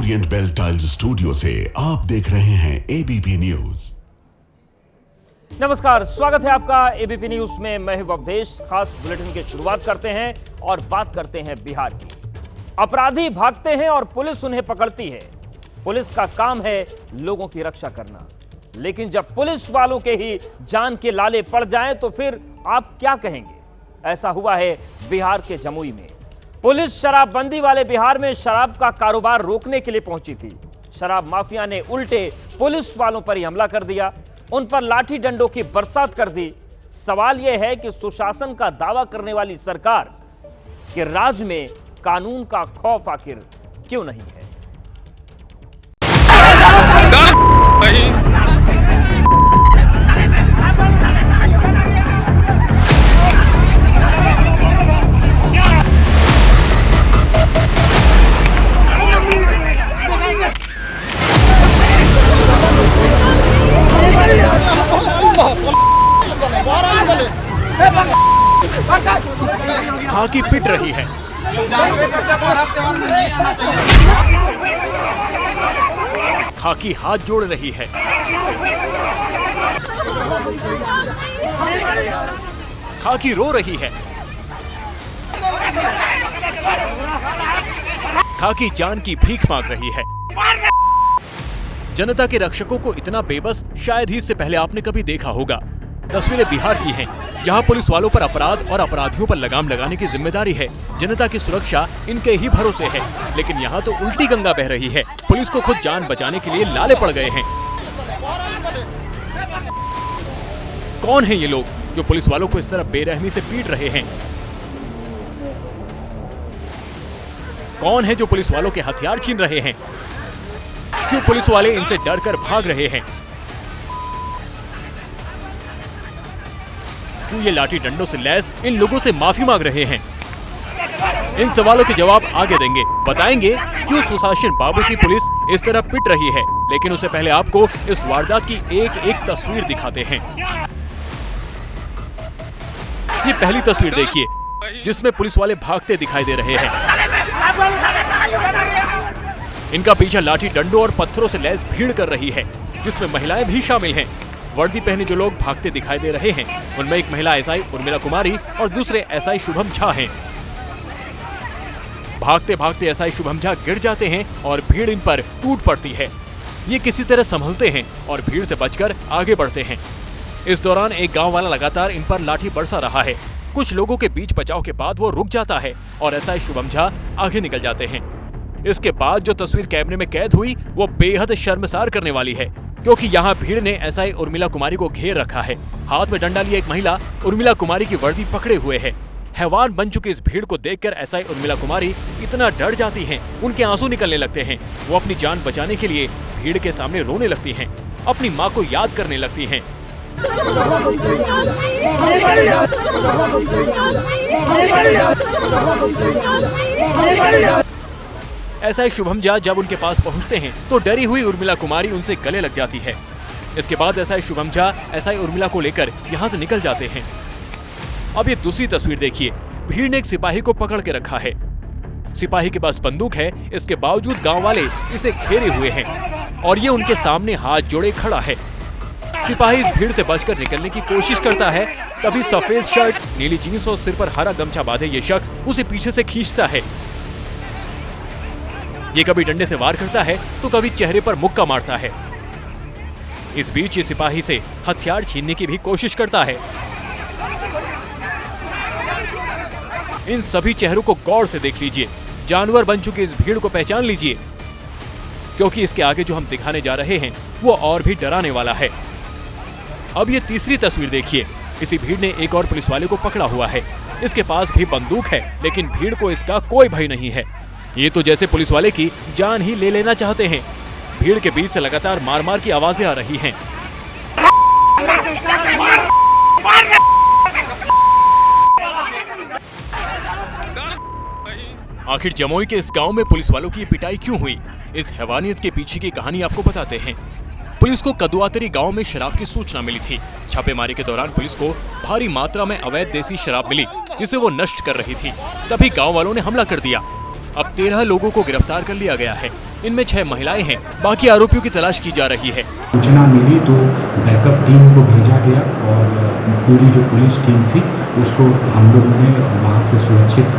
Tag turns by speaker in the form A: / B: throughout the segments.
A: Orient bell tiles studio से आप देख रहे हैं एबीपी न्यूज।
B: नमस्कार, स्वागत है आपका एबीपी न्यूज में। मैं हूं अवधेश। खास बुलेटिन की शुरुआत करते हैं और बात करते हैं बिहार की। अपराधी भागते हैं और पुलिस उन्हें पकड़ती है। पुलिस का काम है लोगों की रक्षा करना, लेकिन जब पुलिस वालों के ही जान के लाले पड़ जाएं तो फिर आप क्या कहेंगे? ऐसा हुआ है बिहार के जमुई में। पुलिस शराबबंदी वाले बिहार में शराब का कारोबार रोकने के लिए पहुंची थी। शराब माफिया ने उल्टे पुलिस वालों पर ही हमला कर दिया, उन पर लाठी डंडों की बरसात कर दी। सवाल यह है कि सुशासन का दावा करने वाली सरकार के राज में कानून का खौफ आखिर क्यों नहीं है?
C: खाकी पिट रही है, खाकी हाथ जोड़ रही है, खाकी रो रही है, खाकी जान की भीख मांग रही है। जनता के रक्षकों को इतना बेबस शायद ही इससे पहले आपने कभी देखा होगा। तस्वीरें बिहार की हैं, जहां पुलिस वालों पर अपराध और अपराधियों पर लगाम लगाने की जिम्मेदारी है। जनता की सुरक्षा इनके ही भरोसे है, लेकिन यहाँ तो उल्टी गंगा बह रही है। पुलिस को खुद जान बचाने के लिए लाले पड़ गए हैं। कौन है ये लोग जो पुलिस वालों को इस तरह बेरहमी से पीट रहे हैं? कौन है जो पुलिस वालों के हथियार छीन रहे हैं? क्यों पुलिस वाले इनसे डर कर भाग रहे हैं? क्यों ये लाठी डंडों से लैस इन लोगों से माफी मांग रहे हैं? इन सवालों के जवाब आगे देंगे। बताएंगे क्यों सुशासन बाबू की पुलिस इस तरह पिट रही है। लेकिन उससे पहले आपको इस वारदात की एक एक तस्वीर दिखाते हैं। ये पहली तस्वीर देखिए, जिसमें पुलिस वाले भागते दिखाई दे रहे हैं। इनका पीछा लाठी डंडों और पत्थरों से लैस भीड़ कर रही है, जिसमें महिलाएं भी शामिल हैं। वर्दी पहने जो लोग भागते दिखाई दे रहे हैं, उनमें एक महिला एसआई उर्मिला कुमारी और दूसरे एसआई शुभम झा हैं। भागते भागते एसआई शुभम झा गिर जाते हैं और भीड़ इन पर टूट पड़ती है। ये किसी तरह संभलते हैं और भीड़ से बचकर आगे बढ़ते हैं। इस दौरान एक गांव वाला लगातार इन पर लाठी बरसा रहा है। कुछ लोगों के बीच बचाव के बाद वो रुक जाता है और एसआई शुभम झा आगे निकल जाते हैं। इसके बाद जो तस्वीर कैमरे में कैद हुई वो बेहद शर्मसार करने वाली है, क्योंकि यहाँ भीड़ ने एसआई उर्मिला कुमारी को घेर रखा है। हाथ में डंडा लिए एक महिला उर्मिला कुमारी की वर्दी पकड़े हुए है। हैवान बन चुकी इस भीड़ को देखकर एसआई उर्मिला कुमारी इतना डर जाती हैं, उनके आंसू निकलने लगते हैं। वो अपनी जान बचाने के लिए भीड़ के सामने रोने लगती हैं, अपनी माँ को याद करने लगती हैं। एसआई शुभम झा जब उनके पास पहुंचते हैं तो डरी हुई उर्मिला कुमारी उनसे गले लग जाती है। इसके बाद एसआई शुभम झा एसआई उर्मिला को लेकर यहां से निकल जाते हैं। अब ये दूसरी तस्वीर देखिए, भीड़ ने एक सिपाही को पकड़ के रखा है। सिपाही के पास बंदूक है, इसके बावजूद गांव वाले इसे घेरे हुए हैं और ये उनके सामने हाथ जोड़े खड़ा है। सिपाही इस भीड़ से बचकर निकलने की कोशिश करता है, तभी सफेद शर्ट, नीली जींस और सिर पर हरा गमछा बांधे ये शख्स उसे पीछे से खींचता है। ये कभी डंडे से वार करता है तो कभी चेहरे पर मुक्का मारता है। इस बीच ये सिपाही से हथियार छीनने की भी कोशिश करता है। इन सभी चेहरों को गौर से देख लीजिए, जानवर बन चुके इस भीड़ को पहचान लीजिए, क्योंकि इसके आगे जो हम दिखाने जा रहे हैं वो और भी डराने वाला है। अब ये तीसरी तस्वीर देखिए, इसी भीड़ ने एक और पुलिस वाले को पकड़ा हुआ है। इसके पास भी बंदूक है, लेकिन भीड़ को इसका कोई भय नहीं है। ये तो जैसे पुलिस वाले की जान ही ले लेना चाहते हैं। भीड़ के बीच से लगातार मार मार की आवाजें आ रही हैं। आखिर जमुई के इस गांव में पुलिस वालों की पिटाई क्यों हुई? इस हैवानियत के पीछे की कहानी आपको बताते हैं। पुलिस को कदुआतरी गांव में शराब की सूचना मिली थी। छापेमारी के दौरान पुलिस को भारी मात्रा में अवैध देसी शराब मिली, जिसे वो नष्ट कर रही थी। तभी गांव वालों ने हमला कर दिया। अब 13 लोगों को गिरफ्तार कर लिया गया है। इनमें 6 महिलाएं हैं। बाकी आरोपियों की तलाश की जा रही है।
D: सूचना मिली तो बैकअप टीम को भेजा गया और पूरी जो पुलिस टीम थी उसको हम लोगों ने वहाँ से सुरक्षित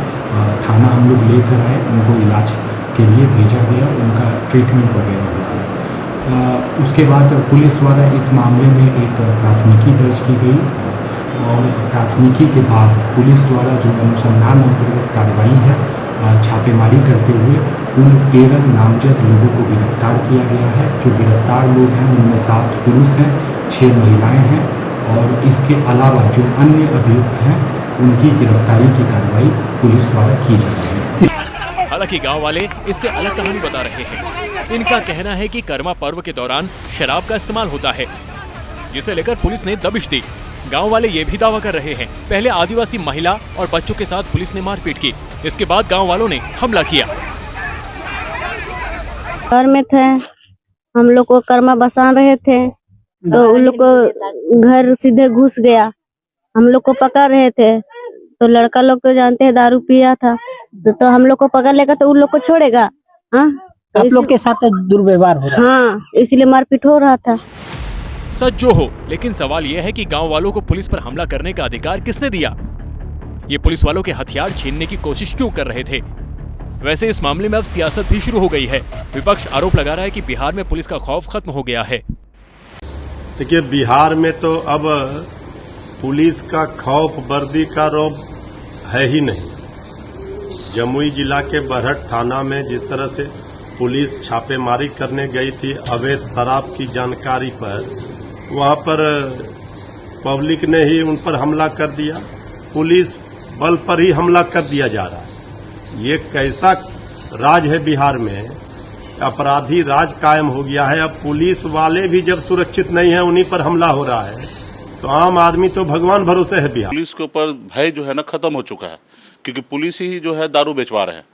D: थाना हम लोग लेकर आए, उनको इलाज के लिए भेजा गया, उनका ट्रीटमेंट वगैरह हुआ। उसके बाद पुलिस द्वारा इस मामले में एक प्राथमिकी दर्ज की गई और प्राथमिकी के बाद पुलिस द्वारा जो अनुसंधान अंतर्गत कार्रवाई है, छापेमारी करते हुए कुल 13 नामजद लोगों को गिरफ्तार किया गया है। जो गिरफ्तार लोग हैं उनमें 7 पुरुष हैं, 6 महिलाएं हैं और इसके अलावा जो अन्य अभियुक्त हैं उनकी गिरफ्तारी की कार्रवाई पुलिस द्वारा की जा रही है।
C: हालांकि गांव वाले इससे अलग कहानी बता रहे हैं। इनका कहना है कि कर्मा पर्व के दौरान शराब का इस्तेमाल होता है, जिसे लेकर पुलिस ने दबिश दी। गांव वाले ये भी दावा कर रहे हैं, पहले आदिवासी महिला और बच्चों के साथ पुलिस ने मारपीट की, इसके बाद गांव वालों ने हमला किया।
E: घर में थे, हम लोग को कर्मा बसा रहे थे तो उन लोग को घर सीधे घुस गया। हम लोग को पकड़ रहे थे तो लड़का लोग तो जानते हैं दारू पिया था, तो हम लोग को पकड़ लेगा तो उन लोग को छोड़ेगा। हाँ,
F: आप लोग के साथ दुर्व्यवहार हो रहा है।
E: हाँ, इसलिए मारपीट हो रहा था।
C: सच जो हो, लेकिन सवाल यह है कि गांव वालों को पुलिस पर हमला करने का अधिकार किसने दिया? ये पुलिस वालों के हथियार छीनने की कोशिश क्यों कर रहे थे? वैसे इस मामले में अब सियासत भी शुरू हो गई है। विपक्ष आरोप लगा रहा है कि बिहार में पुलिस का खौफ खत्म हो गया है।
G: देखिए, बिहार में तो अब पुलिस का खौफ वर्दी का रौब है ही नहीं। जमुई जिला के बरहट थाना में जिस तरह से पुलिस छापेमारी करने गई थी अवैध शराब की जानकारी पर, वहां पर पब्लिक ने ही उन पर हमला कर दिया। पुलिस बल पर ही हमला कर दिया जा रहा है। ये कैसा राज है बिहार में? अपराधी राज कायम हो गया है। अब पुलिस वाले भी जब सुरक्षित नहीं है, उन्हीं पर हमला हो रहा है, तो आम आदमी तो भगवान भरोसे है बिहार।
H: पुलिस के ऊपर भय जो है ना खत्म हो चुका है, क्योंकि पुलिस ही जो है दारू बेचवा रहे हैं।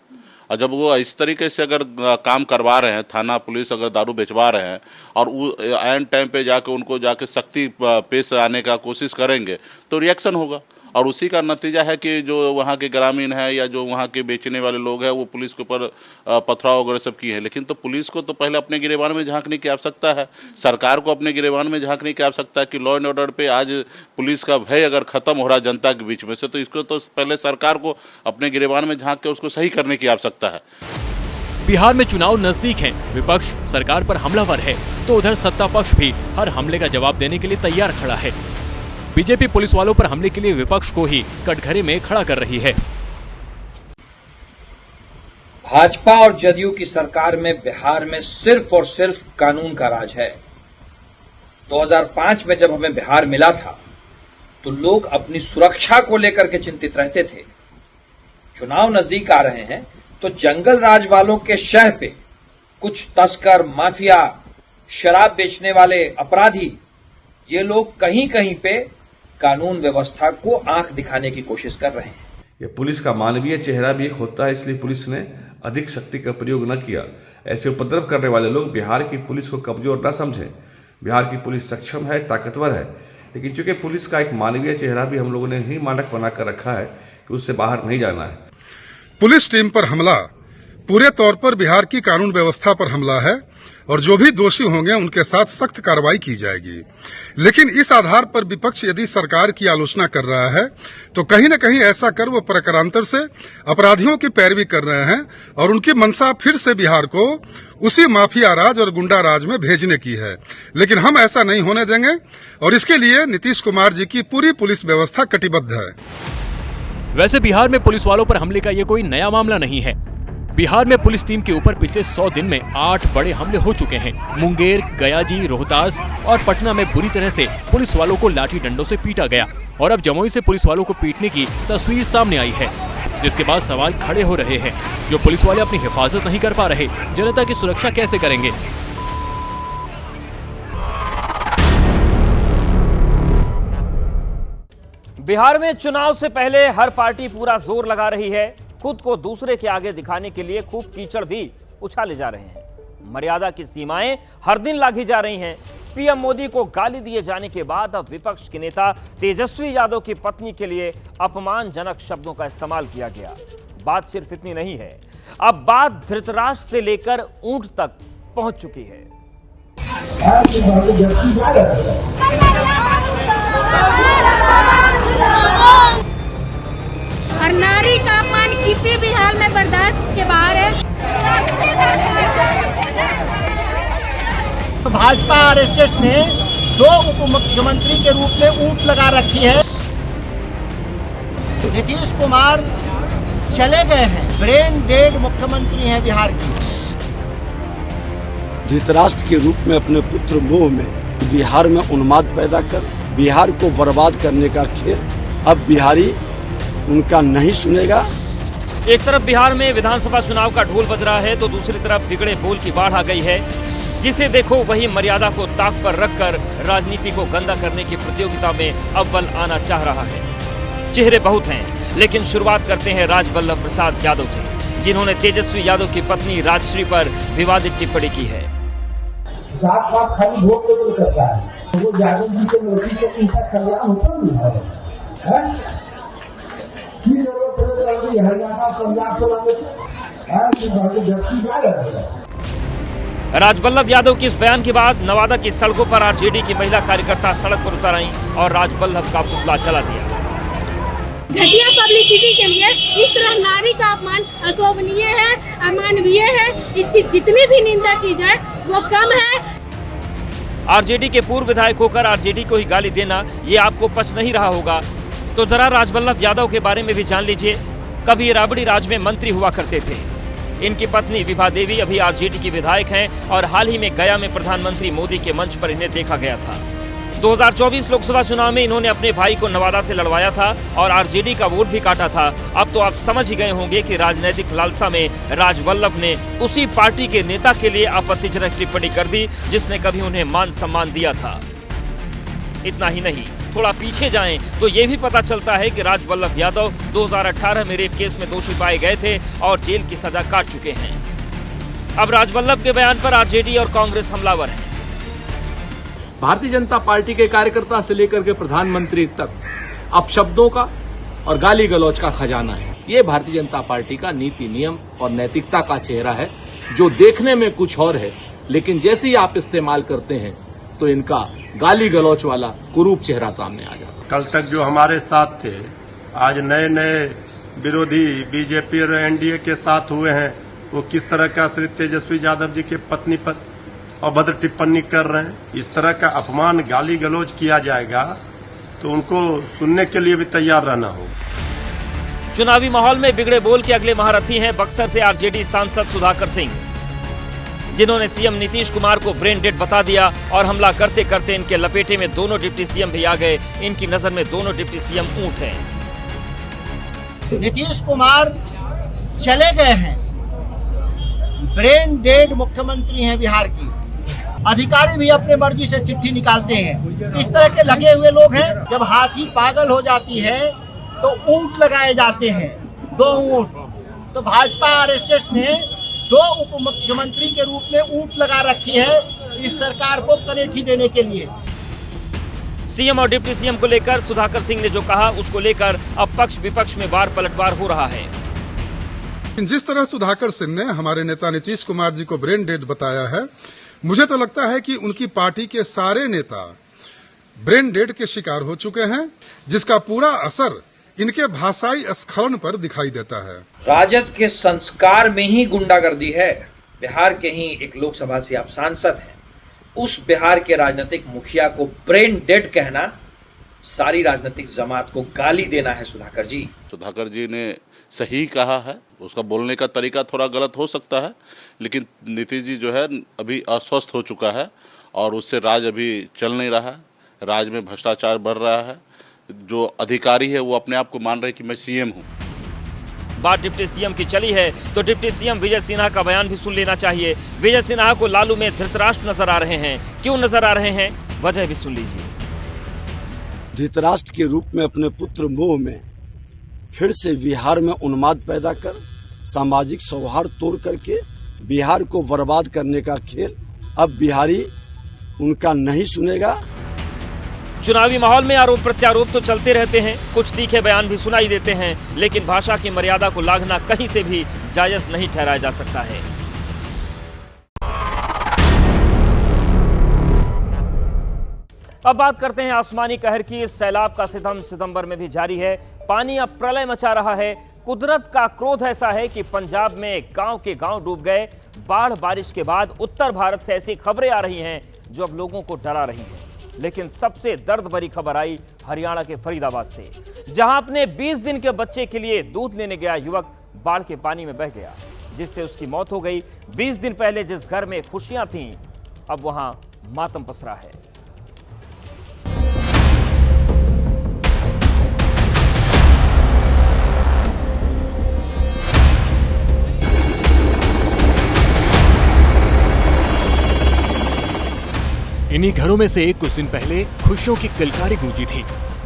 H: और जब वो इस तरीके से अगर काम करवा रहे हैं, थाना पुलिस अगर दारू बेचवा रहे हैं और एंड टाइम पे जाके उनको जाके सख्ती पेश आने का कोशिश करेंगे तो रिएक्शन होगा। और उसी का नतीजा है कि जो वहाँ के ग्रामीण है या जो वहाँ के बेचने वाले लोग हैं वो पुलिस के ऊपर पथराव वगैरह सब किए हैं। लेकिन तो पुलिस को तो पहले अपने गिरेबान में झांकने की आवश्यकता है, सरकार को अपने गिरेबान में झांकने की आवश्यकता है कि लॉ एंड ऑर्डर पे आज पुलिस का भय अगर खत्म हो रहा है जनता के बीच में से, तो इसको तो पहले सरकार को अपने गिरेबान में झांक के उसको सही करने की आवश्यकता है।
C: बिहार में चुनाव नजदीक हैं, विपक्ष सरकार पर हमलावर है, तो उधर सत्ता पक्ष भी हर हमले का जवाब देने के लिए तैयार खड़ा है। बीजेपी पुलिस वालों पर हमले के लिए विपक्ष को ही कटघरे में खड़ा कर रही है।
I: भाजपा और जदयू की सरकार में बिहार में सिर्फ और सिर्फ कानून का राज है। 2005 में जब हमें बिहार मिला था तो लोग अपनी सुरक्षा को लेकर के चिंतित रहते थे। चुनाव नजदीक आ रहे हैं तो जंगल राज वालों के शह पे कुछ तस्कर, माफिया, शराब बेचने वाले अपराधी, ये लोग कहीं कहीं पे कानून व्यवस्था को आंख दिखाने की कोशिश कर रहे हैं।
J: ये पुलिस का मानवीय चेहरा भी एक होता है, इसलिए पुलिस ने अधिक शक्ति का प्रयोग न किया। ऐसे उपद्रव करने वाले लोग बिहार की पुलिस को कमजोर न समझें। बिहार की पुलिस सक्षम है, ताकतवर है, लेकिन चूंकि पुलिस का एक मानवीय चेहरा भी हम लोगों ने ही मानक बनाकर रखा है कि उससे बाहर नहीं जाना है।
K: पुलिस टीम पर हमला पूरे तौर पर बिहार की कानून व्यवस्था पर हमला है और जो भी दोषी होंगे उनके साथ सख्त कार्रवाई की जाएगी। लेकिन इस आधार पर विपक्ष यदि सरकार की आलोचना कर रहा है तो कहीं न कहीं ऐसा कर वो प्रकारांतर से अपराधियों की पैरवी कर रहे हैं और उनकी मंशा फिर से बिहार को उसी माफिया राज और गुंडा राज में भेजने की है। लेकिन हम ऐसा नहीं होने देंगे और इसके लिए नीतीश कुमार जी की पूरी पुलिस व्यवस्था कटिबद्ध है।
C: वैसे बिहार में पुलिस वालों पर हमले का ये कोई नया मामला नहीं है। बिहार में पुलिस टीम के ऊपर पिछले 100 दिन में 8 बड़े हमले हो चुके हैं। मुंगेर, गयाजी, रोहतास और पटना में बुरी तरह से पुलिस वालों को लाठी डंडों से पीटा गया और अब जमुई से पुलिस वालों को पीटने की तस्वीर सामने आई है, जिसके बाद सवाल खड़े हो रहे हैं। जो पुलिस वाले अपनी हिफाजत नहीं कर पा रहे, जनता की सुरक्षा कैसे करेंगे?
B: बिहार में चुनाव से पहले हर पार्टी पूरा जोर लगा रही है। खुद को दूसरे के आगे दिखाने के लिए खूब कीचड़ भी उछाले जा रहे हैं। मर्यादा की सीमाएं हर दिन लांघी जा रही हैं। पीएम मोदी को गाली दिए जाने के बाद अब विपक्ष के नेता तेजस्वी यादव की पत्नी के लिए अपमानजनक शब्दों का इस्तेमाल किया गया। बात सिर्फ इतनी नहीं है, अब बात धृतराष्ट्र से लेकर ऊंट तक पहुंच चुकी है।
E: और नारी का अपमान किसी भी हाल में बर्दाश्त के बाहर है।
F: भाजपा आरएसएस ने 2 उप मुख्यमंत्री के रूप में ऊंट लगा रखी है। नीतीश कुमार चले गए हैं, ब्रेन डेड मुख्यमंत्री हैं बिहार की।
L: धृतराष्ट्र के रूप में अपने पुत्र मोह में बिहार में उन्माद पैदा कर बिहार को बर्बाद करने का खेल अब बिहारी उनका नहीं सुनेगा।
B: एक तरफ बिहार में विधानसभा चुनाव का ढोल बज रहा है तो दूसरी तरफ बिगड़े बोल की बाढ़ आ गई है। जिसे देखो वही मर्यादा को ताक पर रखकर राजनीति को गंदा करने की प्रतियोगिता में अव्वल आना चाह रहा है। चेहरे बहुत हैं, लेकिन शुरुआत करते हैं राजवल्लभ प्रसाद यादव से, जिन्होंने तेजस्वी यादव की पत्नी राजश्री पर विवादित टिप्पणी की है।
F: खाली वोट को करता है, वो यादव जी के लड़की को इनका कल्याण होता नहीं है।
B: राजवल्लभ यादव की इस बयान के बाद नवादा की सड़कों पर आरजेडी की महिला कार्यकर्ता सड़क पर उतर आईं और राजवल्लभ का पुतला जला दिया।
E: घटिया पब्लिसिटी के लिए इस तरह नारी का अपमान अशोभनीय है, अमानवीय है। इसकी जितनी भी निंदा की जाए वो कम है।
B: आरजेडी के पूर्व विधायक होकर आरजेडी को ही गाली देना ये आपको पच नहीं रहा होगा, तो जरा राजवल्लभ यादव के बारे में भी जान लीजिए। कभी राबड़ी राज में मंत्री हुआ करते थे। इनकी पत्नी विभा देवी अभी आरजेडी की विधायक हैं और हाल ही में गया में प्रधानमंत्री मोदी के मंच पर इन्हें देखा गया था। 2024 लोकसभा चुनाव में इन्होंने अपने भाई को नवादा से लड़वाया था और आरजेडी का वोट भी काटा था। अब तो आप समझ ही गए होंगे कि राजनीतिक लालसा में राजवल्लभ ने उसी पार्टी के नेता के लिए आपत्तिजनक टिप्पणी कर दी जिसने कभी उन्हें मान सम्मान दिया था। इतना ही नहीं, थोड़ा पीछे जाएं तो ये भी पता चलता है कि राजवल्लभ यादव 2018 में रेप केस में दोषी पाए गए थे और जेल की सजा काट चुके हैं। अब राजवल्लभ के बयान पर आरजेडी और कांग्रेस हमलावर है।
M: भारतीय जनता पार्टी के कार्यकर्ता से लेकर के प्रधानमंत्री तक अपशब्दों का और गाली गलौज का खजाना है। ये भारतीय जनता पार्टी का नीति नियम और नैतिकता का चेहरा है, जो देखने में कुछ और है, लेकिन जैसे ही आप इस्तेमाल करते हैं तो इनका गाली गलौच वाला कुरूप चेहरा सामने आ जाता है।
G: कल तक जो हमारे साथ थे, आज नए नए विरोधी बीजेपी और एनडीए के साथ हुए हैं, वो किस तरह का श्री तेजस्वी यादव जी के पत्नी पर अभद्र टिप्पणी कर रहे हैं। इस तरह का अपमान गाली गलौज किया जाएगा तो उनको सुनने के लिए भी तैयार रहना होगा।
B: चुनावी माहौल में बिगड़े बोल के अगले महारथी हैं बक्सर से आरजेडी सांसद सुधाकर सिंह, जिन्होंने सीएम नीतीश कुमार को ब्रेन डेड बता दिया और हमला करते करते इनके लपेटे में दोनों डिप्टी सीएम भी आ गए। इनकी नजर में दोनों डिप्टी सीएम ऊंट हैं।
F: नीतीश कुमार चले गए हैं, ब्रेन डेड मुख्यमंत्री हैं बिहार की। अधिकारी भी अपने मर्जी से चिट्ठी निकालते हैं। इस तरह के लगे हुए लोग हैं। जब हाथी पागल हो जाती है तो ऊंट लगाए जाते हैं, 2 ऊंट। तो भाजपा आरएसएस ने 2 उप मुख्यमंत्री के रूप में ऊंट लगा रखी है इस सरकार को कनेठी देने के लिए।
B: सीएम और डिप्टी सीएम को लेकर सुधाकर सिंह ने जो कहा, उसको लेकर अब पक्ष विपक्ष में वार पलटवार हो रहा है।
K: जिस तरह सुधाकर सिंह ने हमारे नेता नीतीश कुमार जी को ब्रेन डेड बताया है, मुझे तो लगता है कि उनकी पार्टी के सारे नेता ब्रेन डेड के शिकार हो चुके हैं, जिसका पूरा असर इनके भाषाई स्खलन पर दिखाई देता है।
I: राजद के संस्कार में ही गुंडागर्दी है। बिहार के ही एक लोकसभा से आप सांसद हैं, उस बिहार के राजनीतिक मुखिया को ब्रेन डेड कहना सारी राजनीतिक जमात को गाली देना है। सुधाकर जी
H: ने सही कहा है। उसका बोलने का तरीका थोड़ा गलत हो सकता है, लेकिन नीतीश जी जो है अभी अस्वस्थ हो चुका है और उससे राज अभी चल नहीं रहा है। राज में भ्रष्टाचार बढ़ रहा है। जो अधिकारी है वो अपने आप को मान रहे कि मैं सीएम हूँ।
B: बात डिप्टी सीएम की चली है तो डिप्टी सीएम विजय सिन्हा का बयान भी सुन लेना चाहिए। विजय सिन्हा को लालू में धृतराष्ट्र नजर आ रहे हैं। क्यों नजर आ रहे हैं, वजह भी सुन लीजिए।
L: धृतराष्ट्र के रूप में अपने पुत्र मोह में फिर से बिहार में उन्माद पैदा कर सामाजिक सौहार्द तोड़ करके बिहार को बर्बाद करने का खेल अब बिहारी उनका नहीं सुनेगा।
B: चुनावी माहौल में आरोप प्रत्यारोप तो चलते रहते हैं, कुछ तीखे बयान भी सुनाई देते हैं, लेकिन भाषा की मर्यादा को लांघना कहीं से भी जायज नहीं ठहराया जा सकता है। अब बात करते हैं आसमानी कहर की। इस सैलाब का सितम सितंबर में भी जारी है। पानी अब प्रलय मचा रहा है। कुदरत का क्रोध ऐसा है कि पंजाब में गांव के गांव डूब गए। बाढ़ बारिश के बाद उत्तर भारत से ऐसी खबरें आ रही हैं जो अब लोगों को डरा रही हैं। लेकिन सबसे दर्द भरी खबर आई हरियाणा के फरीदाबाद से, जहां अपने 20 दिन के बच्चे के लिए दूध लेने गया युवक बाढ़ के पानी में बह गया, जिससे उसकी मौत हो गई। 20 दिन पहले जिस घर में खुशियां थीं, अब वहां मातम पसरा है।
C: इन्हीं घरों में से कुछ दिन पहले खुशियों की किलकारी गूंजी थी।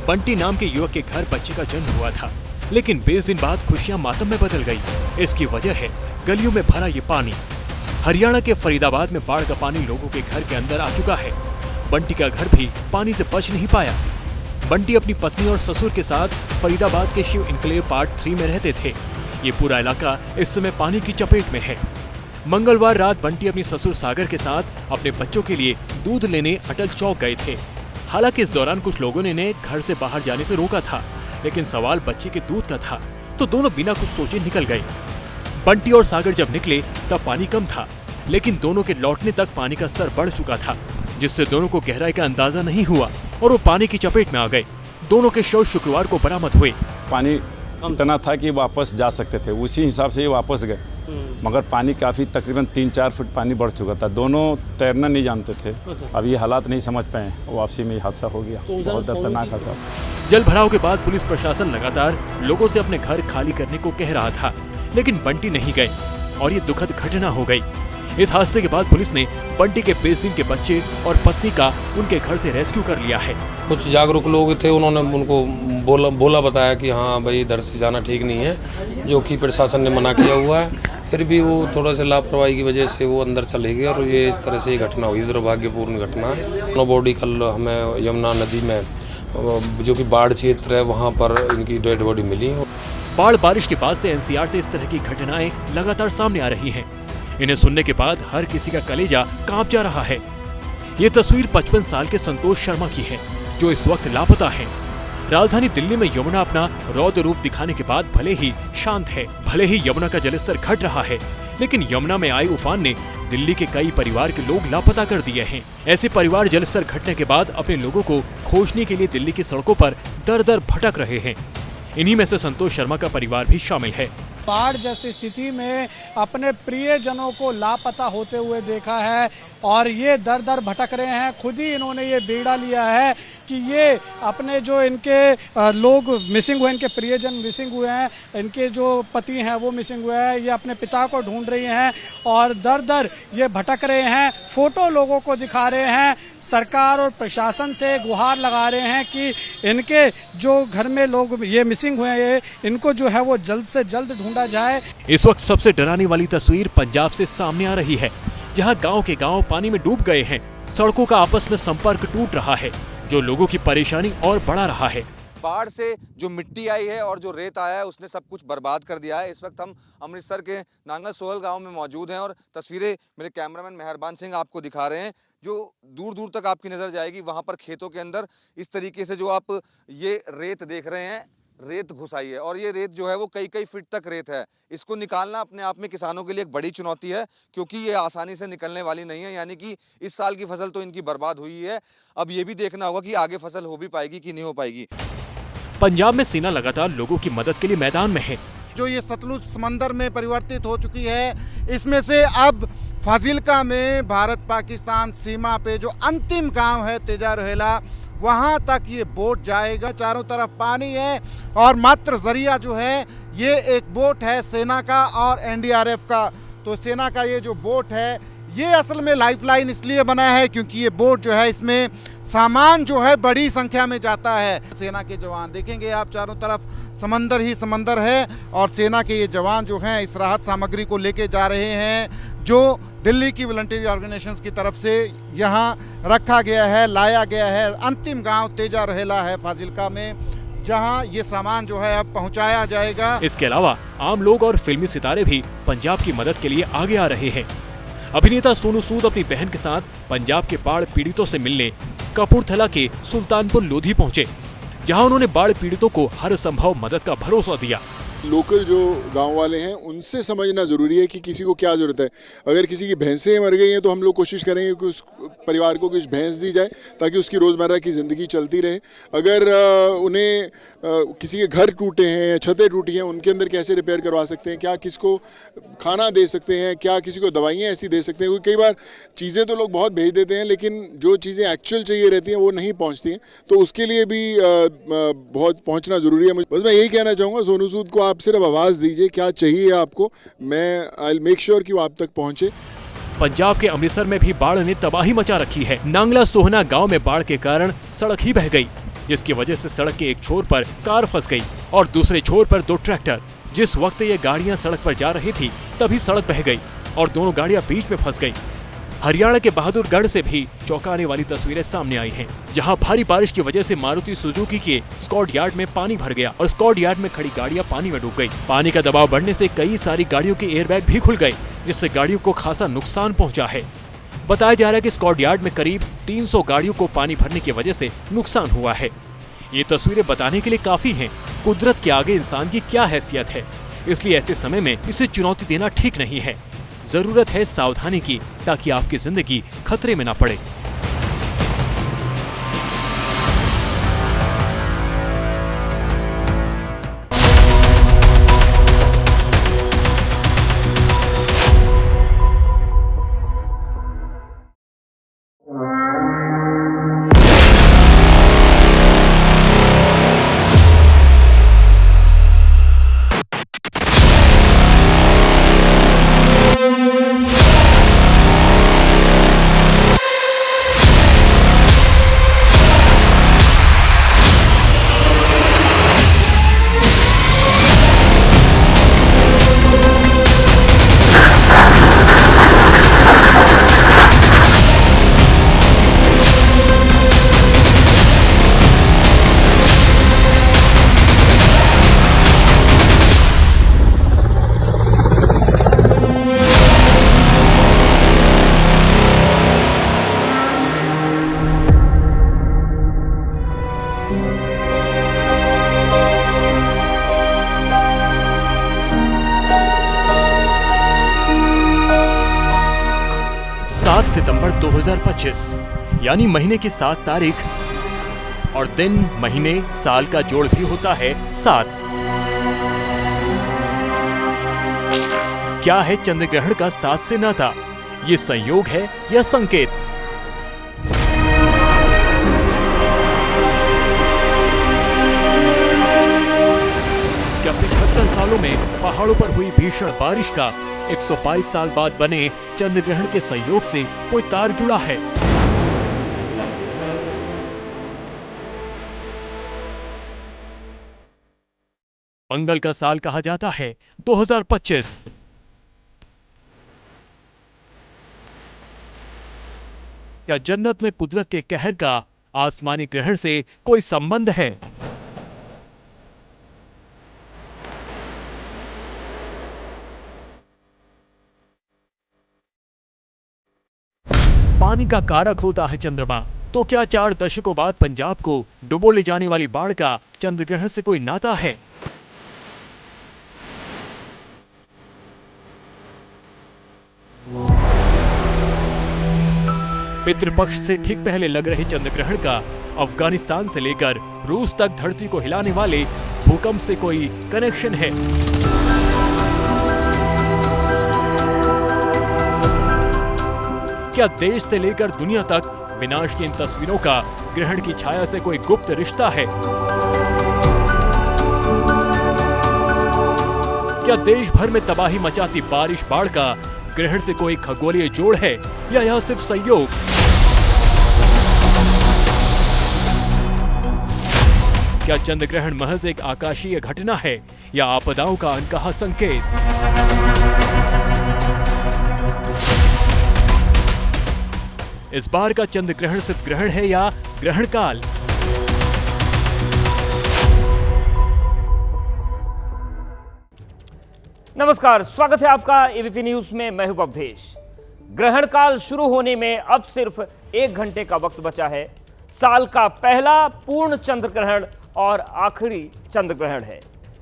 C: बंटी नाम के युवक के घर बच्चे का जन्म हुआ था, लेकिन 20 दिन बाद खुशियां मातम में बदल गई। इसकी वजह है गलियों में भरा ये पानी। हरियाणा के फरीदाबाद में बाढ़ का पानी लोगों के घर के अंदर आ चुका है। बंटी का घर भी पानी से बच नहीं पाया। बंटी अपनी पत्नी और ससुर के साथ फरीदाबाद के शिव इनक्लेव पार्ट 3 में रहते थे। ये पूरा इलाका इस समय पानी की चपेट में है। मंगलवार रात बंटी अपनी ससुर सागर के साथ अपने बच्चों के लिए दूध लेने अटल चौक गए थे। हालांकि इस दौरान कुछ लोगों ने इन्हें घर से बाहर जाने से रोका था, लेकिन सवाल बच्चे के दूध का था, तो दोनों बिना कुछ सोचे निकल गए। बंटी और सागर जब निकले तब पानी कम था, लेकिन दोनों के लौटने तक पानी का स्तर बढ़ चुका था, जिससे दोनों को गहराई का अंदाजा नहीं हुआ और वो पानी की चपेट में आ गए। दोनों के शव शुक्रवार को बरामद हुए।
N: पानी इतना था कि वापस जा सकते थे, उसी हिसाब से ये वापस गए, मगर पानी काफ़ी तकरीबन 3-4 फुट पानी बढ़ चुका था। दोनों तैरना नहीं जानते थे। अब ये हालात नहीं समझ पाए, वापसी में हादसा हो गया। बहुत दर्दनाक हादसा।
C: जल भराव के बाद पुलिस प्रशासन लगातार लोगों से अपने घर खाली करने को कह रहा था, लेकिन बंटी नहीं गए और ये दुखद घटना हो गई। इस हादसे के बाद पुलिस ने बंटी के 20 दिन के बच्चे और पत्नी का उनके घर से रेस्क्यू कर लिया है।
O: कुछ जागरूक लोग थे, उन्होंने उनको बताया कि हाँ भाई इधर से जाना ठीक नहीं है, जो कि प्रशासन ने मना किया हुआ है। फिर भी वो थोड़ा सा लापरवाही की वजह से वो अंदर चले गए और ये इस तरह से ये घटना हुई। दुर्भाग्यपूर्ण घटना है। दोनों बॉडी कल हमें यमुना नदी में, जो कि बाढ़ क्षेत्र है, वहाँ पर इनकी डेड बॉडी मिली।
C: बाढ़ बारिश के बाद से एनसीआर से इस तरह की घटनाएं लगातार सामने आ रही हैं। इन्हें सुनने के बाद हर किसी का कलेजा कांप जा रहा है। ये तस्वीर 55 साल के संतोष शर्मा की है, जो इस वक्त लापता हैं। राजधानी दिल्ली में यमुना अपना रौद्र रूप दिखाने के बाद भले ही शांत है, भले ही यमुना का जलस्तर घट रहा है, लेकिन यमुना में आए उफान ने दिल्ली के कई परिवार के लोग लापता कर दिए हैं। ऐसे परिवार जलस्तर घटने के बाद अपने लोगों को खोजने के लिए दिल्ली की सड़कों पर दर दर भटक रहे हैं। इन्हीं में से संतोष शर्मा का परिवार भी शामिल है।
P: बाढ़ जैसी स्थिति में अपने प्रियजनों को लापता होते हुए देखा है और ये दर दर भटक रहे हैं। खुद ही इन्होंने ये बीड़ा लिया है कि ये अपने जो इनके लोग मिसिंग हुए, इनके प्रियजन मिसिंग हुए हैं, इनके जो पति हैं वो मिसिंग हुए हैं, ये अपने पिता को ढूंढ रही हैं और दर दर ये भटक रहे हैं। फोटो लोगों को दिखा रहे हैं, सरकार और प्रशासन से गुहार लगा रहे हैं कि इनके जो घर में लोग ये मिसिंग हुए हैं, इनको जो है वो जल्द से जल्द ढूंढा जाए।
C: इस वक्त सबसे डराने वाली तस्वीर पंजाब से सामने आ रही है, जहां गांव के गांव पानी में डूब गए हैं। सड़कों का आपस में संपर्क टूट रहा है, जो लोगों की परेशानी और बढ़ा रहा है।
Q: बाढ़ से जो मिट्टी आई है और जो रेत आया है, उसने सब कुछ बर्बाद कर दिया है। इस वक्त हम अमृतसर के नांगल सोहल गांव में मौजूद हैं और तस्वीरें मेरे कैमरामैन मेहरबान सिंह आपको दिखा रहे हैं। जो दूर दूर तक आपकी नजर जाएगी, वहां पर खेतों के अंदर इस तरीके से जो आप ये रेत देख रहे हैं, रेत घुस आई है और ये रेत जो है वो कई फीट तक रेत है। इसको निकालना अपने आप में किसानों के लिए एक बड़ी चुनौती है, क्योंकि ये आसानी से निकलने वाली नहीं है। यानी कि इस साल की फसल तो इनकी बर्बाद हुई है, अब ये भी देखना होगा कि आगे फसल हो भी पाएगी कि नहीं हो पाएगी।
C: पंजाब में सेना लगातार लोगों की मदद के लिए मैदान में है।
R: जो ये सतलुज समंदर में परिवर्तित हो चुकी है, इसमें से अब फाजिल्का में भारत पाकिस्तान सीमा पे जो अंतिम गांव है तेजा रोहेला, वहां तक ये बोट जाएगा। चारों तरफ पानी है और मात्र जरिया जो है ये एक बोट है सेना का और एनडीआरएफ का। तो सेना का ये जो बोट है ये असल में लाइफलाइन इसलिए बना है क्योंकि ये बोट जो है इसमें सामान जो है बड़ी संख्या में जाता है। सेना के जवान देखेंगे आप, चारों तरफ समंदर ही समंदर है और सेना के ये जवान जो हैं इस राहत सामग्री को लेके जा रहे हैं। जो दिल्ली की वॉलंटरी ऑर्गेनाइजेशंस की तरफ से यहाँ रखा गया है, लाया गया है। अंतिम गांव तेजा रहेला है फाजिल्का में, जहां ये सामान जो है अब पहुंचाया जाएगा।
C: इसके अलावा आम लोग और फिल्मी सितारे भी पंजाब की मदद के लिए आगे आ रहे हैं। अभिनेता सोनू सूद अपनी बहन के साथ पंजाब के बाढ़ पीड़ितों से मिलने कपूरथला के सुल्तानपुर लोधी पहुंचे, जहां उन्होंने बाढ़ पीड़ितों को हर संभव मदद का भरोसा दिया।
S: लोकल जो गांव वाले हैं उनसे समझना ज़रूरी है कि किसी को क्या ज़रूरत है। अगर किसी की भैंसें मर गई हैं तो हम लोग कोशिश करेंगे कि उस परिवार को कुछ भैंस दी जाए ताकि उसकी रोज़मर्रा की ज़िंदगी चलती रहे। अगर उन्हें किसी के घर टूटे हैं, छतें टूटी हैं, उनके अंदर कैसे रिपेयर करवा सकते हैं, क्या किसको खाना दे सकते हैं, क्या किसी को दवाइयाँ ऐसी दे सकते हैं। क्योंकि कई बार चीज़ें तो लोग बहुत भेज देते हैं लेकिन जो चीज़ें एक्चुअल चाहिए रहती हैं वो नहीं पहुँचती हैं, तो उसके लिए भी बहुत पहुँचना ज़रूरी है। बस मैं यही कहना चाहूँगा, सोनू सूद को आप सिर्फ आवाज़ दीजिए, क्या चाहिए आपको, मैं आई विल मेक श्योर कि वो आप तक पहुँचे।
C: पंजाब के अमृतसर में भी बाढ़ ने तबाही मचा रखी है। नांगला सोहना गांव में बाढ़ के कारण सड़क ही बह गई, जिसकी वजह से सड़क के एक छोर पर कार फंस गई और दूसरे छोर पर 2 ट्रैक्टर। जिस वक्त ये गाड़ियां सड़क पर जा रही थी तभी सड़क बह गई और दोनों गाड़ियां बीच में फंस गई। हरियाणा के बहादुरगढ़ से भी चौंकाने वाली तस्वीरें सामने आई हैं, जहां भारी बारिश की वजह से मारुति सुजुकी के स्कॉट यार्ड में पानी भर गया और स्कॉट यार्ड में खड़ी गाड़ियां पानी में डूब गई। पानी का दबाव बढ़ने से कई सारी गाड़ियों के एयरबैग भी खुल गए, जिससे गाड़ियों को खासा नुकसान पहुंचा है। बताया जा रहा है कि स्कॉट यार्ड में करीब 300 गाड़ियों को पानी भरने की वजह से नुकसान हुआ है। ये तस्वीरें बताने के लिए काफी हैं कुदरत के आगे इंसान की क्या हैसियत है, इसलिए ऐसे समय में इसे चुनौती देना ठीक नहीं है। जरूरत है सावधानी की ताकि आपकी जिंदगी खतरे में ना पड़े। सितंबर 2025 यानी महीने की 7 तारीख और दिन, महीने, साल का जोड़ भी होता है 7। क्या है चंद्र ग्रहण का 7 से नाता? ये संयोग है या संकेत? क्या 75 सालों में पहाड़ों पर हुई भीषण बारिश का 122 साल बाद बने चंद्र ग्रहण के संयोग से कोई तार जुड़ा है? मंगल का साल कहा जाता है 2025। क्या जन्नत में कुदरत के कहर का आसमानी ग्रहण से कोई संबंध है? पानी का कारक होता है चंद्रमा, तो क्या 4 दशकों बाद पंजाब को डुबो ले जाने वाली बाढ़ का चंद्र ग्रहण से कोई नाता है? पितृपक्ष से ठीक पहले लग रहे चंद्र ग्रहण का अफगानिस्तान से लेकर रूस तक धरती को हिलाने वाले भूकंप से कोई कनेक्शन है? क्या देश से लेकर दुनिया तक विनाश की इन तस्वीरों का ग्रहण की छाया से कोई गुप्त रिश्ता है? क्या देश भर में तबाही मचाती बारिश, बाढ़ का ग्रहण से कोई खगोलीय जोड़ है या यह सिर्फ संयोग? क्या चंद्र ग्रहण महज एक आकाशीय घटना है या आपदाओं का अनकहा संकेत? इस बार का चंद्र ग्रहण सिर्फ ग्रहण है या ग्रहण काल?
B: नमस्कार, स्वागत है आपका एबीपी न्यूज में। मैं हूं अवधेश। ग्रहण काल शुरू होने में अब सिर्फ 1 घंटे का वक्त बचा है। साल का पहला पूर्ण चंद्र ग्रहण और आखिरी चंद्र ग्रहण है।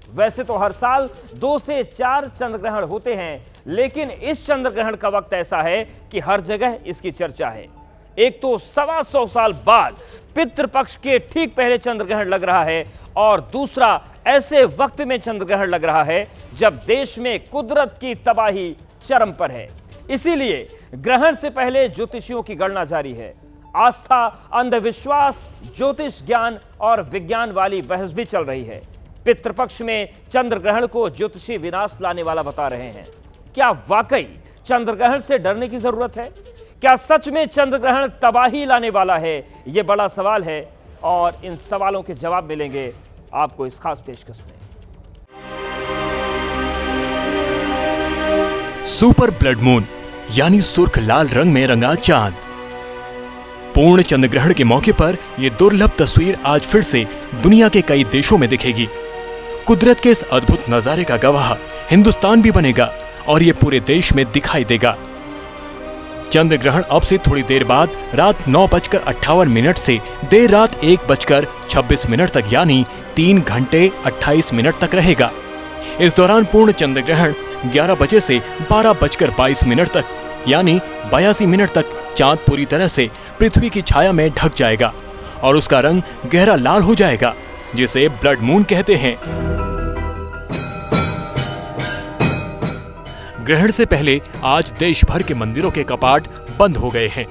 B: वैसे तो हर साल 2 से 4 चंद्र ग्रहण होते हैं, लेकिन इस चंद्र ग्रहण का वक्त ऐसा है कि हर जगह इसकी चर्चा है। एक तो 125 साल बाद पितृपक्ष के ठीक पहले चंद्र ग्रहण लग रहा है, और दूसरा ऐसे वक्त में चंद्र ग्रहण लग रहा है जब देश में कुदरत की तबाही चरम पर है। इसीलिए ग्रहण से पहले ज्योतिषियों की गणना जारी है। आस्था, अंधविश्वास, ज्योतिष ज्ञान और विज्ञान वाली बहस भी चल रही है। पितृपक्ष में चंद्र ग्रहण को ज्योतिषी विनाश लाने वाला बता रहे हैं। क्या वाकई चंद्र ग्रहण से डरने की जरूरत है? क्या सच में चंद्र ग्रहण तबाही लाने वाला है? यह बड़ा सवाल है, और इन सवालों के जवाब मिलेंगे आपको इस खास पेशकश में।
C: सुपर ब्लड मून यानी सुर्ख लाल रंग में रंगा चांद। पूर्ण चंद्र ग्रहण के मौके पर यह दुर्लभ तस्वीर आज फिर से दुनिया के कई देशों में दिखेगी। कुदरत के इस अद्भुत नजारे का गवाह हिंदुस्तान भी बनेगा, और यह पूरे देश में दिखाई देगा। चंद्र ग्रहण अब से थोड़ी देर बाद रात 9:58 से देर रात 1:26 तक यानी 3 घंटे 28 मिनट तक रहेगा। इस दौरान पूर्ण चंद्र ग्रहण 11 बजे से 12:22 तक यानी 82 मिनट तक चांद पूरी तरह से पृथ्वी की छाया में ढक जाएगा और उसका रंग गहरा लाल हो जाएगा, जिसे ब्लड मून कहते हैं। ग्रहण से पहले आज देश भर के मंदिरों के कपाट बंद हो गए हैं।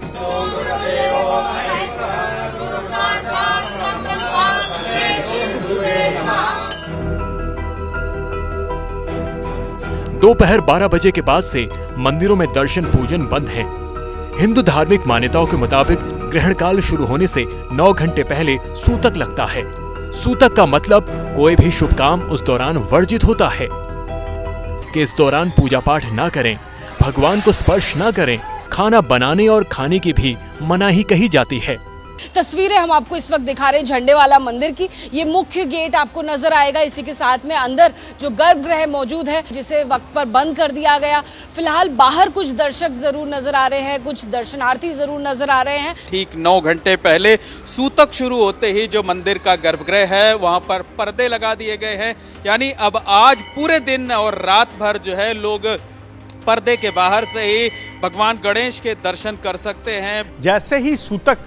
C: दोपहर 12 बजे के बाद से मंदिरों में दर्शन पूजन बंद हैं। हिंदू धार्मिक मान्यताओं के मुताबिक ग्रहण काल शुरू होने से 9 घंटे पहले सूतक लगता है। सूतक का मतलब कोई भी शुभ काम उस दौरान वर्जित होता है कि इस दौरान पूजा पाठ ना करें, भगवान को स्पर्श ना करें, खाना बनाने और खाने की भी मनाही कही जाती है।
T: तस्वीरें हम आपको इस वक्त दिखा रहे हैं झंडे वाला मंदिर की। ये मुख्य गेट आपको नजर आएगा। इसी के साथ में अंदर जो गर्भगृह मौजूद है, जिसे वक्त पर बंद कर दिया गया। फिलहाल बाहर कुछ दर्शक जरूर नजर आ रहे हैं, कुछ दर्शनार्थी जरूर नजर आ रहे हैं।
U: ठीक 9 घंटे पहले सूतक शुरू होते ही जो मंदिर का गर्भगृह है वहां पर पर्दे लगा दिए गए हैं। यानी अब आज पूरे दिन और रात भर जो है लोग पर्दे के बाहर से ही भगवान गणेश के दर्शन कर सकते हैं।
V: जैसे ही सूतक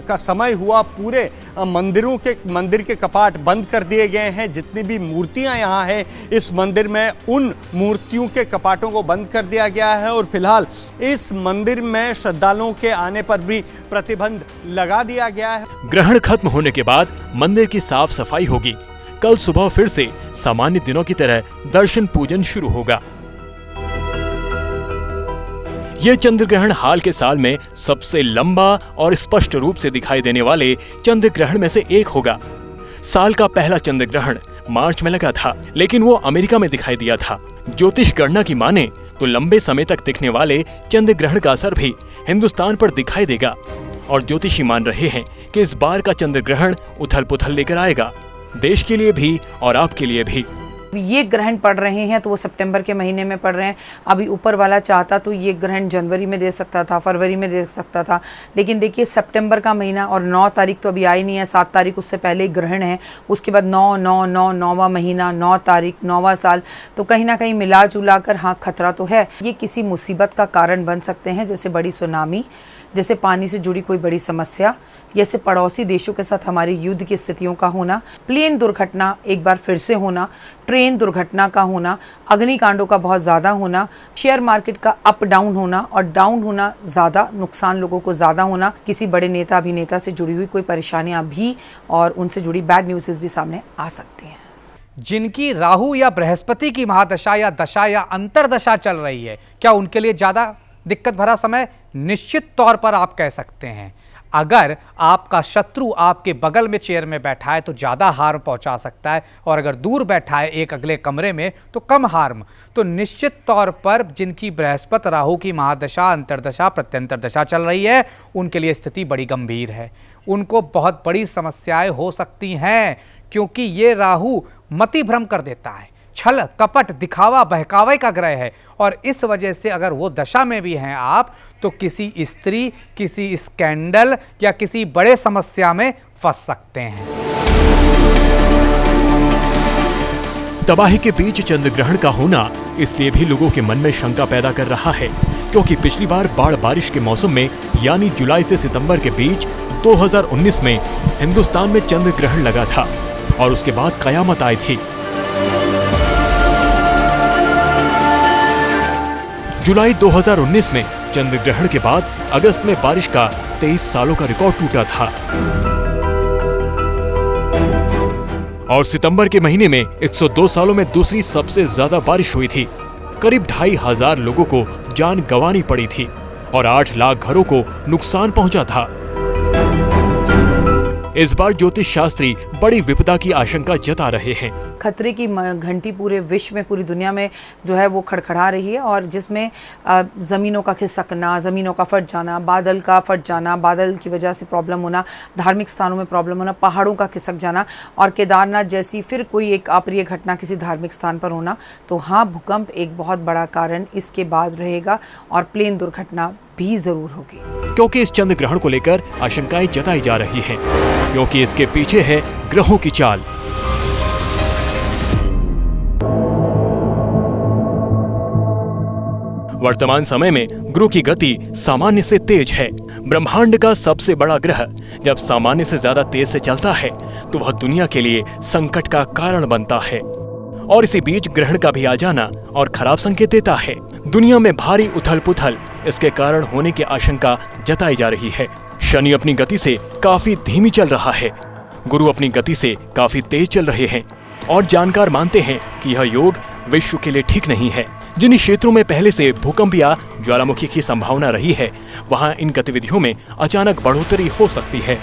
V: का समय हुआ, पूरे मंदिर के कपाट बंद कर दिए गए हैं। जितनी भी मूर्तियां यहाँ हैं इस मंदिर में, उन मूर्तियों के कपाटों को बंद कर दिया गया है और फिलहाल इस मंदिर में श्रद्धालुओं के आने पर भी प्रतिबंध लगा दिया गया है।
C: ग्रहण खत्म होने के बाद मंदिर की साफ सफाई होगी। कल सुबह फिर से सामान्य दिनों की तरह दर्शन पूजन शुरू होगा। यह चंद्र ग्रहण हाल के साल में सबसे लंबा और स्पष्ट रूप से दिखाई देने वाले चंद्र ग्रहण में से एक होगा। साल का पहला चंद्र ग्रहण मार्च में लगा था, लेकिन वो अमेरिका में दिखाई दिया था। ज्योतिष गणना की माने तो लंबे समय तक दिखने वाले चंद्र ग्रहण का असर भी हिंदुस्तान पर दिखाई देगा, और ज्योतिषी मान रहे हैं कि इस बार का चंद्र ग्रहण उथल पुथल लेकर आएगा, देश के लिए भी और आपके लिए भी।
W: ये ग्रहण पड़ रहे हैं तो वो सितंबर के महीने में पड़ रहे हैं। अभी ऊपर वाला चाहता तो ये ग्रहण जनवरी में दे सकता था, फरवरी में दे सकता था, लेकिन देखिए सितंबर का महीना और 9 तारीख तो अभी आई नहीं है। 7 तारीख उससे पहले ग्रहण है, उसके बाद 9/9/9 महीना, 9 तारीख, 9वां साल, तो कहीं ना कहीं मिला जुला कर हाँ खतरा तो है। ये किसी मुसीबत का कारण बन सकते हैं, जैसे बड़ी सुनामी, जैसे पानी से जुड़ी कोई बड़ी समस्या, जैसे पड़ोसी देशों के साथ हमारी युद्ध की स्थितियों का होना, प्लेन दुर्घटना एक बार फिर से होना, ट्रेन दुर्घटना का होना, अग्निकांडों का बहुत ज़्यादा होना, शेयर मार्केट का अप डाउन होना और डाउन होना ज़्यादा, नुकसान लोगों को ज़्यादा होना, किसी बड़े नेता अभिनेता से जुड़ी हुई कोई परेशानियां भी और उनसे जुड़ी बैड न्यूज़ भी सामने आ सकती हैं।
X: जिनकी राहु या बृहस्पति की महादशा या दशा या अंतरदशा चल रही है, क्या उनके लिए ज़्यादा दिक्कत भरा समय? निश्चित तौर पर आप कह सकते हैं। अगर आपका शत्रु आपके बगल में चेयर में बैठा है तो ज़्यादा हार्म पहुंचा सकता है, और अगर दूर बैठा है एक अगले कमरे में तो कम हार्म। तो निश्चित तौर पर जिनकी बृहस्पति राहु की महादशा, अंतर्दशा, प्रत्यंतर दशा चल रही है, उनके लिए स्थिति बड़ी गंभीर है। उनको बहुत बड़ी समस्याएं हो सकती हैं, क्योंकि ये राहु मति भ्रम कर देता है, छल कपट दिखावा बहकावे का ग्रह है, और इस वजह से अगर वो दशा में भी हैं आप, तो किसी स्त्री, किसी स्कैंडल या किसी बड़े समस्या में फंस सकते हैं।
C: तबाही के बीच चंद्र ग्रहण का होना इसलिए भी लोगों के मन में शंका पैदा कर रहा है, क्योंकि पिछली बार बाढ़ बारिश के मौसम में यानी जुलाई से सितंबर के बीच 2019 में हिंदुस्तान में चंद्र ग्रहण लगा था और उसके बाद कयामत आई थी। जुलाई 2019 में चंद्र ग्रहण के बाद अगस्त में बारिश का 23 सालों का रिकॉर्ड टूटा था, और सितंबर के महीने में 102 सालों में दूसरी सबसे ज्यादा बारिश हुई थी। करीब 2500 लोगों को जान गंवानी पड़ी थी और 8 लाख घरों को नुकसान पहुंचा था। इस बार ज्योतिष शास्त्री बड़ी विपदा की आशंका जता रहे हैं।
W: खतरे की घंटी पूरे विश्व में, पूरी दुनिया में जो है वो खड़खड़ा रही है, और जिसमें ज़मीनों का खिसकना, ज़मीनों का फट जाना, बादल का फट जाना, बादल की वजह से प्रॉब्लम होना, धार्मिक स्थानों में प्रॉब्लम होना, पहाड़ों का खिसक जाना, और केदारनाथ जैसी फिर कोई एक अप्रिय घटना किसी धार्मिक स्थान पर होना। तो हाँ, भूकंप एक बहुत बड़ा कारण इसके बाद रहेगा, और प्लेन दुर्घटना भी जरूर होगी।
C: क्योंकि इस चंद्र ग्रहण को लेकर आशंकाएं जताई जा रही हैं, क्योंकि इसके पीछे है ग्रहों की चाल। वर्तमान समय में गुरु की गति सामान्य से तेज है। ब्रह्मांड का सबसे बड़ा ग्रह जब सामान्य से ज्यादा तेज से चलता है तो वह दुनिया के लिए संकट का कारण बनता है, और इसी बीच ग्रहण का भी आ जाना और खराब संकेत देता है। दुनिया में भारी उथल पुथल इसके कारण होने की आशंका जताई जा रही है। शनि अपनी गति से काफी धीमी चल रहा है, गुरु अपनी गति से काफी तेज चल रहे हैं, और जानकार मानते हैं कि यह योग विश्व के लिए ठीक नहीं है। जिन क्षेत्रों में पहले से भूकंप या ज्वालामुखी की संभावना रही है, वहां इन गतिविधियों में अचानक बढ़ोतरी हो सकती है।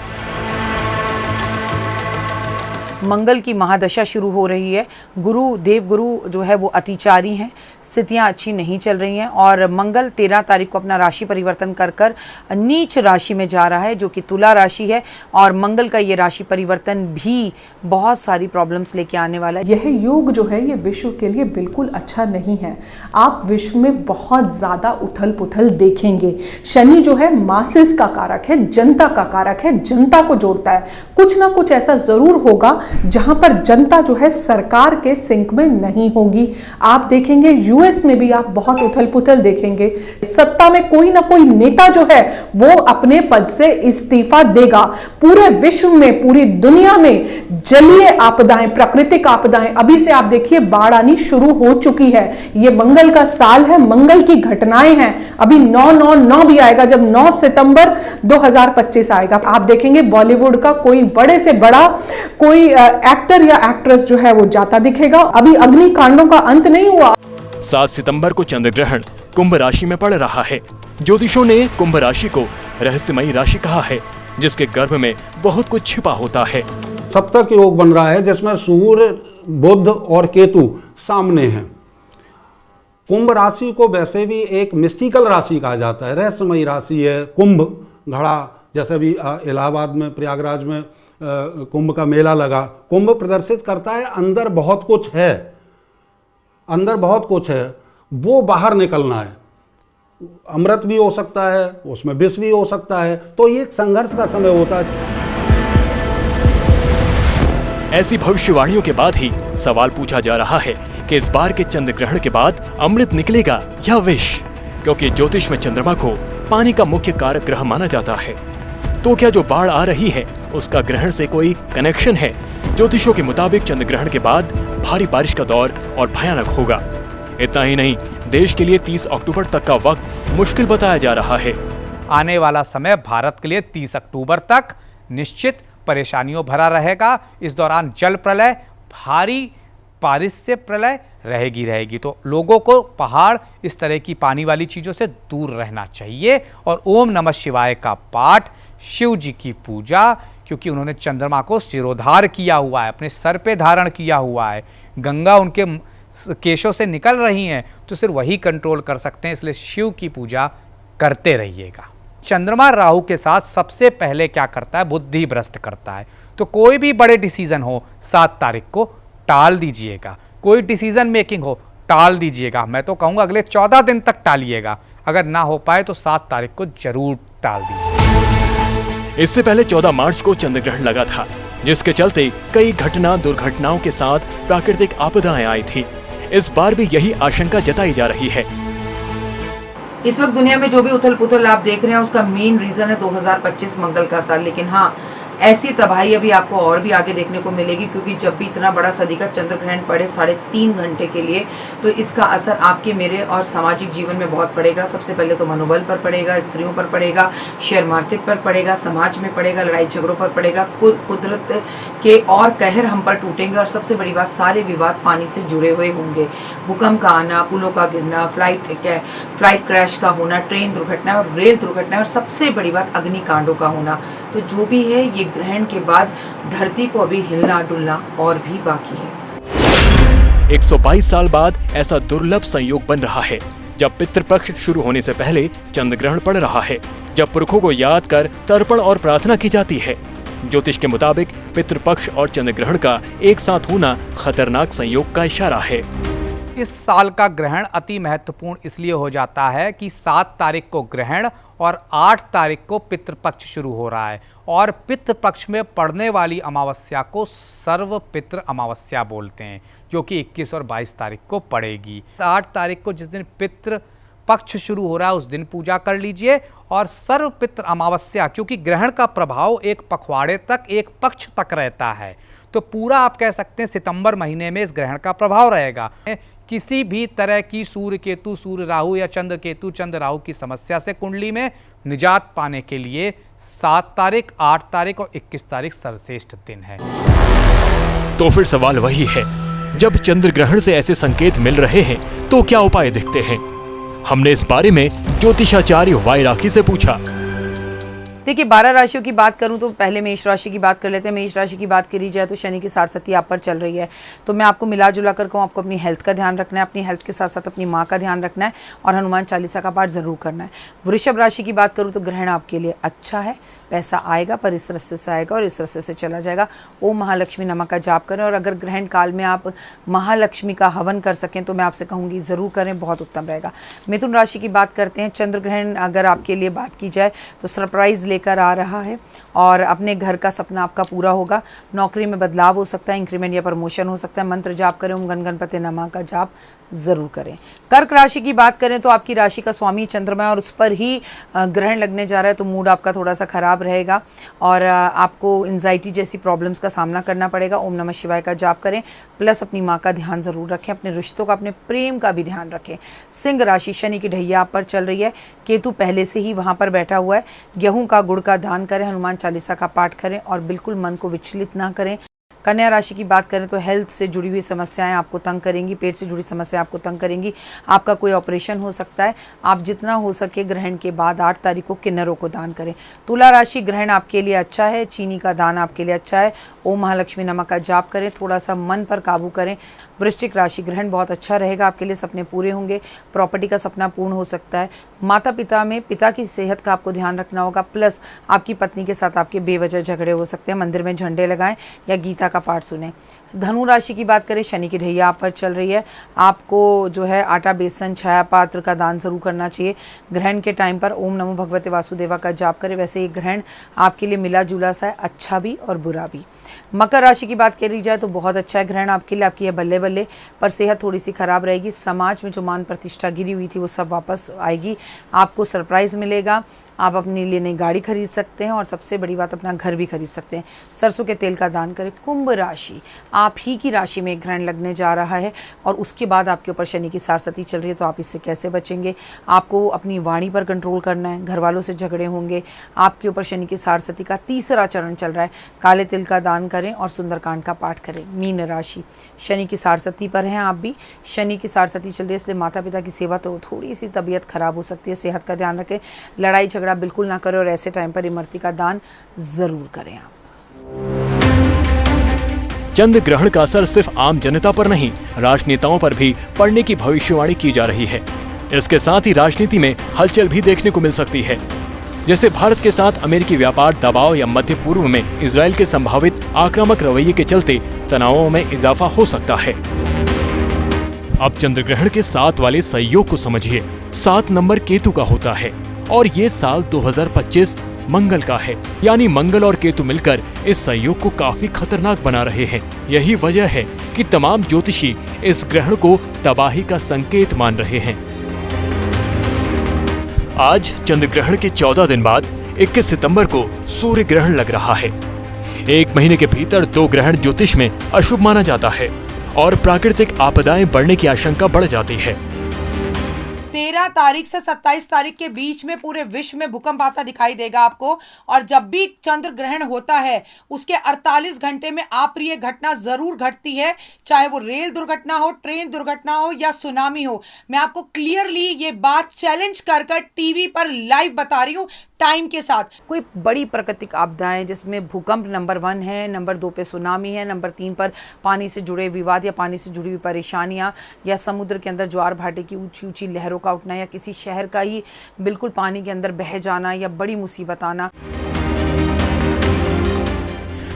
W: मंगल की महादशा शुरू हो रही है। गुरु, देवगुरु जो है वो अतिचारी हैं, स्थितियां अच्छी नहीं चल रही हैं, और मंगल 13 तारीख को अपना राशि परिवर्तन कर नीच राशि में जा रहा है, जो कि तुला राशि है, और मंगल का ये राशि परिवर्तन भी बहुत सारी प्रॉब्लम्स लेके आने वाला है।
A: यह योग जो है ये विश्व के लिए बिल्कुल अच्छा नहीं है। आप विश्व में बहुत ज़्यादा उथल पुथल देखेंगे। शनि जो है मासेस का कारक है, जनता का कारक है, जनता को जोड़ता है। कुछ ना कुछ ऐसा ज़रूर होगा जहां पर जनता जो है सरकार के सिंक में नहीं होगी। आप देखेंगे यूएस में भी आप बहुत उथल पुथल देखेंगे। सत्ता में कोई ना कोई नेता जो है वो अपने पद से इस्तीफा देगा। पूरे विश्व में, पूरी दुनिया में जलीय आपदाएं, प्राकृतिक आपदाएं, अभी से आप देखिए बाढ़ आनी शुरू हो चुकी है। ये मंगल का साल है, मंगल की घटनाएं हैं। अभी 9/9/9 भी आएगा, जब 9 सितंबर 2025 आएगा। आप देखेंगे बॉलीवुड का कोई बड़े से बड़ा कोई एक्टर या एक्ट्रेस जो है वो जाता दिखेगा। अभी अग्निकांडों का अंत नहीं हुआ।
C: 7 सितंबर को चंद्र ग्रहण कुंभ राशि में पड़ रहा है। ज्योतिषों ने कुंभ राशि को रहस्यमयी राशि कहा है, जिसके गर्भ में बहुत कुछ छिपा होता है।
D: सप्तक योग बन रहा है जिसमें सूर्य, बुध और केतु सामने हैं। कुंभ राशि को वैसे भी एक मिस्टिकल राशि कहा जाता है, रहस्यमयी राशि है। कुंभ घड़ा, जैसे भी इलाहाबाद में, प्रयागराज में कुंभ का मेला लगा, कुंभ प्रदर्शित करता है अंदर बहुत कुछ है, अंदर बहुत कुछ है, वो बाहर निकलना है। अमृत भी हो सकता है, उसमें विष भी हो सकता है, तो ये एक संघर्ष का समय होता है।
C: ऐसी भविष्यवाणियों के बाद ही सवाल पूछा जा रहा है कि इस बार के चंद्र ग्रहण के बाद अमृत निकलेगा या विष, क्योंकि ज्योतिष में चंद्रमा को पानी का मुख्य कारक ग्रह माना जाता है। तो क्या जो बाढ़ आ रही है उसका ग्रहण से कोई कनेक्शन है? ज्योतिषों के मुताबिक चंद्र ग्रहण के बाद भारी बारिश का दौर और भयानक होगा। इतना ही नहीं, देश के लिए 30 अक्टूबर तक का वक्त मुश्किल बताया जा रहा है।
X: आने वाला समय भारत के लिए 30 अक्टूबर तक निश्चित परेशानियों भरा रहेगा। इस दौरान जल प्रलय, भारी बारिश से प्रलय, रहेगी। तो लोगों को पहाड़, इस तरह की पानी वाली चीज़ों से दूर रहना चाहिए और ओम नमः शिवाय का पाठ, शिव जी की पूजा, क्योंकि उन्होंने चंद्रमा को सिरोधार किया हुआ है, अपने सर पे धारण किया हुआ है, गंगा उनके केशों से निकल रही हैं, तो सिर्फ वही कंट्रोल कर सकते हैं, इसलिए शिव की पूजा करते रहिएगा। चंद्रमा राहु के साथ सबसे पहले क्या करता है? बुद्धि भ्रष्ट करता है। तो कोई भी बड़े डिसीजन हो 7 तारीख को टाल दीजिएगा, कोई डिसीजन मेकिंग हो टाल दीजिएगा। मैं तो कहूँगा अगले 14 दिन तक टालिएगा, अगर ना हो पाए तो 7 तारीख को जरूर टाल दीजिए।
C: इससे पहले 14 मार्च को चंद्र ग्रहण लगा था, जिसके चलते कई दुर्घटनाओं के साथ प्राकृतिक आपदाएं आई थी। इस बार भी यही आशंका जताई जा रही है।
W: इस वक्त दुनिया में जो भी उथल पुथल आप देख रहे हैं उसका मेन रीजन है 2025 मंगल का साल। लेकिन हाँ, ऐसी तबाही अभी आपको और भी आगे देखने को मिलेगी, क्योंकि जब भी इतना बड़ा सदी का चंद्र ग्रहण पड़े 3.5 घंटे के लिए, तो इसका असर आपके, मेरे और सामाजिक जीवन में बहुत पड़ेगा। सबसे पहले तो मनोबल पर पड़ेगा, स्त्रियों पर पड़ेगा, शेयर मार्केट पर पड़ेगा, समाज में पड़ेगा, लड़ाई झगड़ों पर पड़ेगा, कुदरत के और कहर हम पर टूटेंगे। और सबसे बड़ी बात, सारे विवाद पानी से जुड़े हुए होंगे। भूकंप का आना, पुलों का गिरना, फ्लाइट क्रैश का होना, ट्रेन दुर्घटना और रेल दुर्घटना, और सबसे बड़ी बात अग्निकांडों का होना। तो जो भी है, ये ग्रहण के बाद धरती को अभी हिलना डुलना और भी बाकी है।
C: 122 साल बाद ऐसा दुर्लभ संयोग बन रहा है जब पितृपक्ष शुरू होने से पहले चंद्र ग्रहण पड़ रहा है, जब पुरखों को याद कर तर्पण और प्रार्थना की जाती है। ज्योतिष के मुताबिक पितृपक्ष और चंद्र ग्रहण का एक साथ होना खतरनाक संयोग का इशारा है।
X: इस साल का ग्रहण अति महत्वपूर्ण इसलिए हो जाता है कि 7 तारीख को ग्रहण और 8 तारीख को पितृपक्ष शुरू हो रहा है, और पितृपक्ष में पड़ने वाली अमावस्या को सर्व पितृ अमावस्या बोलते हैं, जो कि 21 और 22 तारीख को पड़ेगी। 8 तारीख को जिस दिन पितृ पक्ष शुरू हो रहा है उस दिन पूजा कर लीजिए। और सर्व पितृ अमावस्या, क्योंकि ग्रहण का प्रभाव एक पखवाड़े तक, एक पक्ष तक रहता है, तो पूरा आप कह सकते हैं सितंबर महीने में इस ग्रहण का प्रभाव रहेगा। किसी भी तरह की सूर्य केतु, सूर्य राहु या चंद्र केतु, चंद्र राहु की समस्या से कुंडली में निजात पाने के लिए 7 तारीख, 8 तारीख और 21 तारीख सर्वश्रेष्ठ दिन है।
C: तो फिर सवाल वही है, जब चंद्र ग्रहण से ऐसे संकेत मिल रहे हैं तो क्या उपाय दिखते हैं? हमने इस बारे में ज्योतिषाचार्य वाई राखी से पूछा।
W: देखिए, 12 राशियों की बात करूं तो पहले मेष राशि की बात कर लेते हैं। मेष राशि की बात करी जाए तो शनि की सारसती आप पर चल रही है, तो मैं आपको मिला जुला कर कहूँ, आपको अपनी हेल्थ का ध्यान रखना है, अपनी हेल्थ के साथ साथ अपनी माँ का ध्यान रखना है और हनुमान चालीसा का पाठ जरूर करना है। वृषभ राशि की बात करूँ तो ग्रहण आपके लिए अच्छा है, पैसा आएगा पर इस रास्ते से आएगा और इस रास्ते से चला जाएगा। ओम महालक्ष्मी नमः का जाप करें, और अगर ग्रहण काल में आप महालक्ष्मी का हवन कर सकें तो मैं आपसे कहूँगी ज़रूर करें, बहुत उत्तम रहेगा। मिथुन राशि की बात करते हैं। चंद्र ग्रहण अगर आपके लिए बात की जाए तो सरप्राइज़ लेकर आ रहा है और अपने घर का सपना आपका पूरा होगा। नौकरी में बदलाव हो सकता है, इंक्रीमेंट या प्रमोशन हो सकता है। मंत्र जाप करें, ओम गण गणपति नमः का जाप जरूर करें। कर्क राशि की बात करें तो आपकी राशि का स्वामी चंद्रमा है और उस पर ही ग्रहण लगने जा रहा है, तो मूड आपका थोड़ा सा खराब रहेगा और आपको एंजाइटी जैसी प्रॉब्लम्स का सामना करना पड़ेगा। ओम नमः शिवाय का जाप करें, प्लस अपनी माँ का ध्यान जरूर रखें, अपने रिश्तों का, अपने प्रेम का भी ध्यान रखें। सिंह राशि, शनि की ढैया आप पर चल रही है, केतु पहले से ही वहाँ पर बैठा हुआ है। गेहूं का गुड़ का दान करें, हनुमान चालीसा का पाठ करें और बिल्कुल मन को विचलित ना करें। कन्या राशि की बात करें तो हेल्थ से जुड़ी हुई समस्याएं आपको तंग करेंगी, पेट से जुड़ी समस्याएं आपको तंग करेंगी, आपका कोई ऑपरेशन हो सकता है। आप जितना हो सके ग्रहण के बाद 8 तारीख को किन्नरों को दान करें। तुला राशि, ग्रहण आपके लिए अच्छा है, चीनी का दान आपके लिए अच्छा है। ओम महालक्ष्मी नमः का जाप करें, थोड़ा सा मन पर काबू करें। वृश्चिक राशि, ग्रहण बहुत अच्छा रहेगा, आपके लिए सपने पूरे होंगे, प्रॉपर्टी का सपना पूर्ण हो सकता है। माता पिता में पिता की सेहत का आपको ध्यान रखना होगा, प्लस आपकी पत्नी के साथ आपके बेवजह झगड़े हो सकते हैं। मंदिर में झंडे लगाएं या गीता का पाठ सुने। धनु राशि की बात करें, शनि की ढैया आप पर चल रही है, आपको जो है आटा बेसन छाया पात्र का दान जरूर करना चाहिए। ग्रहण के टाइम पर ओम नमो भगवते वासुदेवा का जाप करें। वैसे ये ग्रहण आपके लिए मिला जुला सा है, अच्छा भी और बुरा भी। मकर राशि की बात करी जाए तो बहुत अच्छा है ग्रहण आपके लिए, आपकी है बल्ले बल्ले, पर सेहत थोड़ी सी खराब रहेगी। समाज में जो मान प्रतिष्ठा गिरी हुई थी वो सब वापस आएगी, आपको सरप्राइज मिलेगा। आप अपने लिए नई गाड़ी खरीद सकते हैं और सबसे बड़ी बात अपना घर भी खरीद सकते हैं। सरसों के तेल का दान करें। कुंभ राशि, आप ही की राशि में एक ग्रहण लगने जा रहा है और उसके बाद आपके ऊपर शनि की सारसती चल रही है, तो आप इससे कैसे बचेंगे? आपको अपनी वाणी पर कंट्रोल करना है, घर वालों से झगड़े होंगे, आपके ऊपर शनि की सारसती का तीसरा चरण चल रहा है। काले तिल का दान करें और सुंदरकांड का पाठ करें। मीन राशि, शनि की सारसती पर हैं आप भी, शनि की सारसती चल रही है, इसलिए माता पिता की सेवा तो थोड़ी सी तबीयत खराब हो सकती है, सेहत का ध्यान रखें। लड़ाई झगड़ा बिल्कुल ना करें और ऐसे टाइम पर इमरती का दान जरूर करें आप।
C: चंद्र ग्रहण का असर सिर्फ आम जनता पर नहीं, राजनेताओं पर भी पड़ने की भविष्यवाणी की जा रही है। इसके साथ ही राजनीति में हलचल भी देखने को मिल सकती है, जैसे भारत के साथ अमेरिकी व्यापार दबाव या मध्य पूर्व में इजराइल के संभावित आक्रामक रवैये के चलते तनावों में इजाफा हो सकता है। अब चंद्र ग्रहण के 7 वाले संयोग को समझिए। 7 नंबर केतु का होता है और ये साल 2025 मंगल का है, यानी मंगल और केतु मिलकर इस संयोग को काफी खतरनाक बना रहे हैं। यही वजह है कि तमाम ज्योतिषी इस ग्रहण को तबाही का संकेत मान रहे हैं। आज चंद्र ग्रहण के 14 दिन बाद 21 सितंबर को सूर्य ग्रहण लग रहा है। एक महीने के भीतर 2 ग्रहण ज्योतिष में अशुभ माना जाता है और प्राकृतिक आपदाएं बढ़ने की आशंका बढ़ जाती है।
W: 13 तारीख से 27 तारीख के बीच में पूरे विश्व में भूकंप आता दिखाई देगा आपको। और जब भी चंद्र ग्रहण होता है उसके 48 घंटे में अप्रिय घटना जरूर घटती है, चाहे वो रेल दुर्घटना हो, ट्रेन दुर्घटना हो या सुनामी हो। मैं आपको क्लियरली ये बात चैलेंज कर टीवी पर लाइव बता रही हूँ, टाइम के साथ। कोई बड़ी प्राकृतिक आपदाएं जिसमें भूकंप नंबर 1 है, नंबर 2 पे सुनामी है, नंबर 3 पर पानी से जुड़े विवाद या पानी से जुड़ी हुई परेशानियां या समुद्र के अंदर ज्वार भाटे की ऊंची ऊंची लहरों का उठना या किसी शहर का ही बिल्कुल पानी के अंदर बह जाना या बड़ी मुसीबत आना।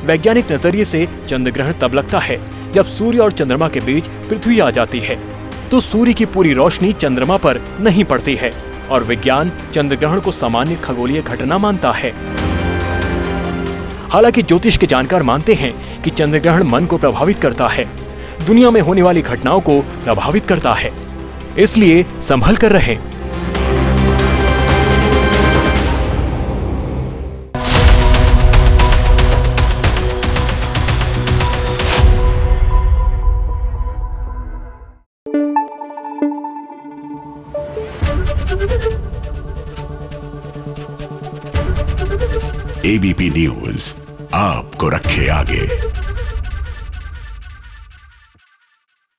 C: वैज्ञानिक नजरिए से चंद्र ग्रहण तब लगता है जब सूर्य और चंद्रमा के बीच पृथ्वी आ जाती है, तो सूर्य की पूरी रोशनी चंद्रमा पर नहीं पड़ती है और विज्ञान चंद्र ग्रहण को सामान्य खगोलीय घटना मानता है। हालांकि ज्योतिष के जानकार मानते हैं कि चंद्र ग्रहण मन को प्रभावित करता है, दुनिया में होने वाली घटनाओं को प्रभावित करता है, इसलिए संभल कर रहें।
E: एबीपी न्यूज आपको रखे आगे।